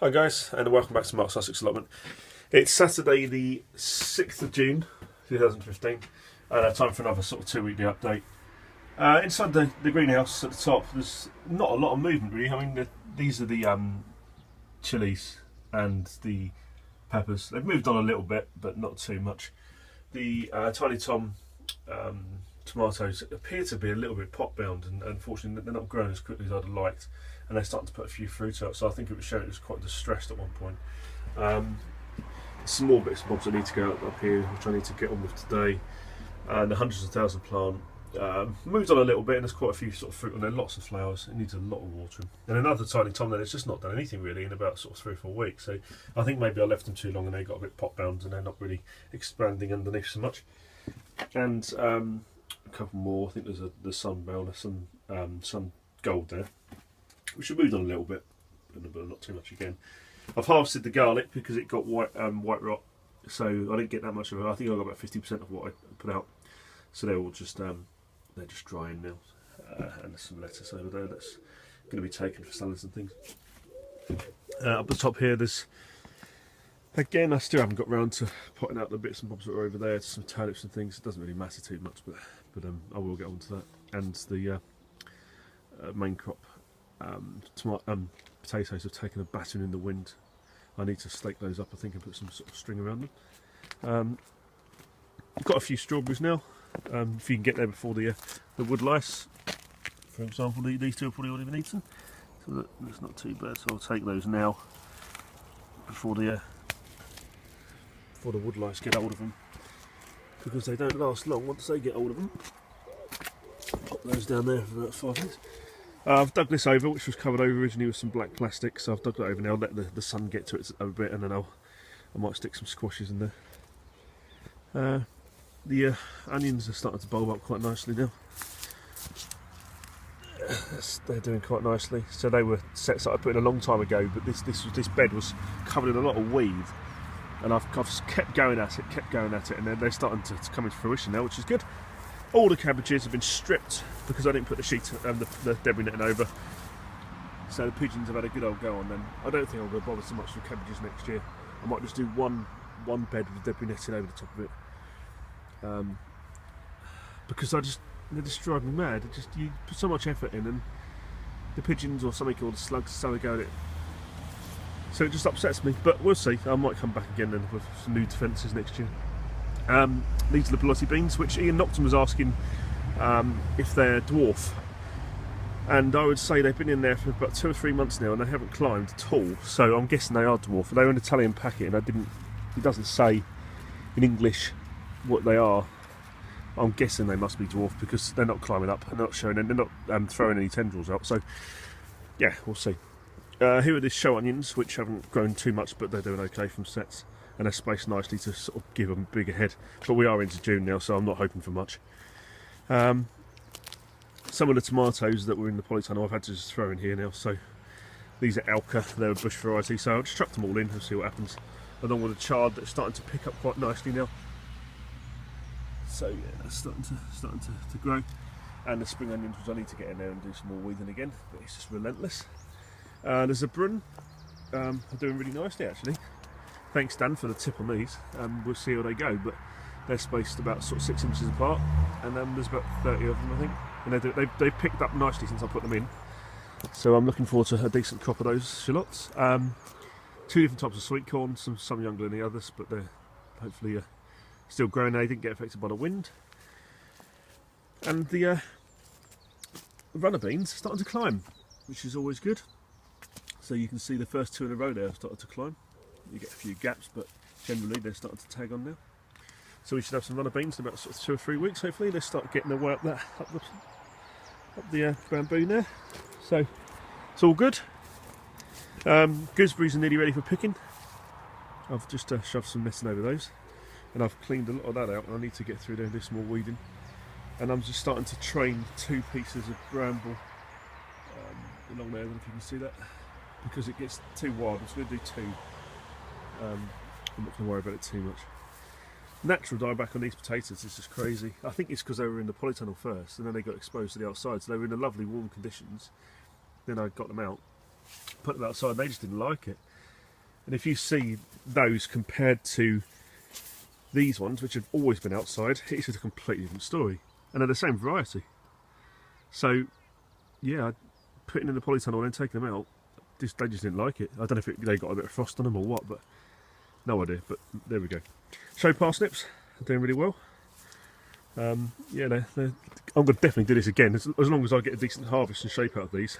Hi guys, and welcome back to Mark Sussex Allotment. It's Saturday the 6th of June 2015, and time for another sort of 2 weekly update. Inside the greenhouse at the top, there's not a lot of movement really. I mean, these are the chilies and the peppers. They've moved on a little bit, but not too much. The Tiny Tom tomatoes appear to be a little bit pot bound, and unfortunately they're not growing as quickly as I'd have liked, and they're starting to put a few fruit out, so I think it was showing it was quite distressed at one point. Some more bits and bobs I need to go up here, which I need to get on with today, and the hundreds of thousand plant moved on a little bit, and there's quite a few sort of fruit on there, lots of flowers. It needs a lot of watering. And another Tiny Tom then, it's just not done anything really in about sort of 3 or 4 weeks, so I think maybe I left them too long and they got a bit pot bound and they're not really expanding underneath so much. And a couple more. I think there's the Sunbell, there's some gold there, which have moved on a little bit, but not too much again. I've harvested the garlic because it got white rot, so I didn't get that much of it. I think I got about 50% of what I put out, so they're all just they're just drying now. And there's some lettuce over there that's going to be taken for salads and things. Up the top here, there's again, I still haven't got round to potting out the bits and bobs that are over there. Some turnips and things. It doesn't really matter too much, but I will get onto that. And the main crop potatoes have taken a battering in the wind. I need to stake those up, I think, and put some sort of string around them. I've got a few strawberries now. If you can get there before the wood lice, for example, these two have probably already been eaten, so that's not too bad. So I'll take those now before the wood lice get hold of them, because they don't last long once they get hold of them. Pop those down there for about 5 minutes. I've dug this over, which was covered over originally with some black plastic, so I've dug that over now, let the sun get to it a bit, and then I might stick some squashes in there. The onions are starting to bulb up quite nicely now. They're doing quite nicely. So they were sets that I put in a long time ago, but this bed was covered in a lot of weed, and I've kept going at it, and they're starting to come into fruition now, which is good. All the cabbages have been stripped because I didn't put the sheet and the debris netting over, so the pigeons have had a good old go on them. I don't think I'm going to bother so much with cabbages next year. I might just do one bed with the debris netting over the top of it, because they just drive me mad. You put so much effort in, and the pigeons or something, or the slugs, so they go at it. So it just upsets me, but we'll see. I might come back again then with some new defences next year. These are the Pelosi beans, which Ian Nocton was asking if they're dwarf, and I would say they've been in there for about 2 or 3 months now and they haven't climbed at all, so I'm guessing they are dwarf. They're an Italian packet, and it doesn't say in English what they are. I'm guessing they must be dwarf because they're not climbing up and they're not showing, and they're not throwing any tendrils out, so yeah, we'll see. Here are the show onions, which haven't grown too much, but they're doing okay from sets, and they're spaced nicely to sort of give them a bigger head. But we are into June now, so I'm not hoping for much. Some of the tomatoes that were in the polytunnel I've had to just throw in here now. So these are Alka, they're a bush variety, so I'll just chuck them all in and see what happens. Along with the chard that's starting to pick up quite nicely now. So yeah, that's starting to grow. And the spring onions, which I need to get in there and do some more weeding again, but it's just relentless. There's a brun, are doing really nicely actually. Thanks Dan for the tip on these. We'll see how they go, but they're spaced about sort of 6 inches apart, and there's about 30 of them I think, and they've picked up nicely since I put them in. So I'm looking forward to a decent crop of those shallots. 2 different types of sweet corn, some younger than the others, but they're hopefully still growing. They didn't get affected by the wind. And the runner beans are starting to climb, which is always good. So you can see the first 2 in a row there have started to climb. You get a few gaps, but generally they're starting to tag on now. So we should have some runner beans in about sort of 2 or 3 weeks. Hopefully they start getting their way up the bamboo there. So it's all good. Gooseberries are nearly ready for picking. I've just shoved some netting over those, and I've cleaned a lot of that out, and I need to get through there and do some more weeding. And I'm just starting to train 2 pieces of bramble along there. I don't know if you can see that, because it gets too wild. I'm just going to do 2. I'm not going to worry about it too much. Natural dieback on these potatoes is just crazy. I think it's because they were in the polytunnel first, and then they got exposed to the outside, so they were in the lovely warm conditions. Then I got them out, put them outside, and they just didn't like it. And if you see those compared to these ones, which have always been outside, it's just a completely different story. And they're the same variety. So, yeah, putting in the polytunnel and then taking them out, they just didn't like it. I don't know if they got a bit of frost on them or what, but no idea. But there we go. Show parsnips are doing really well. Yeah, I'm going to definitely do this again as long as I get a decent harvest and shape out of these.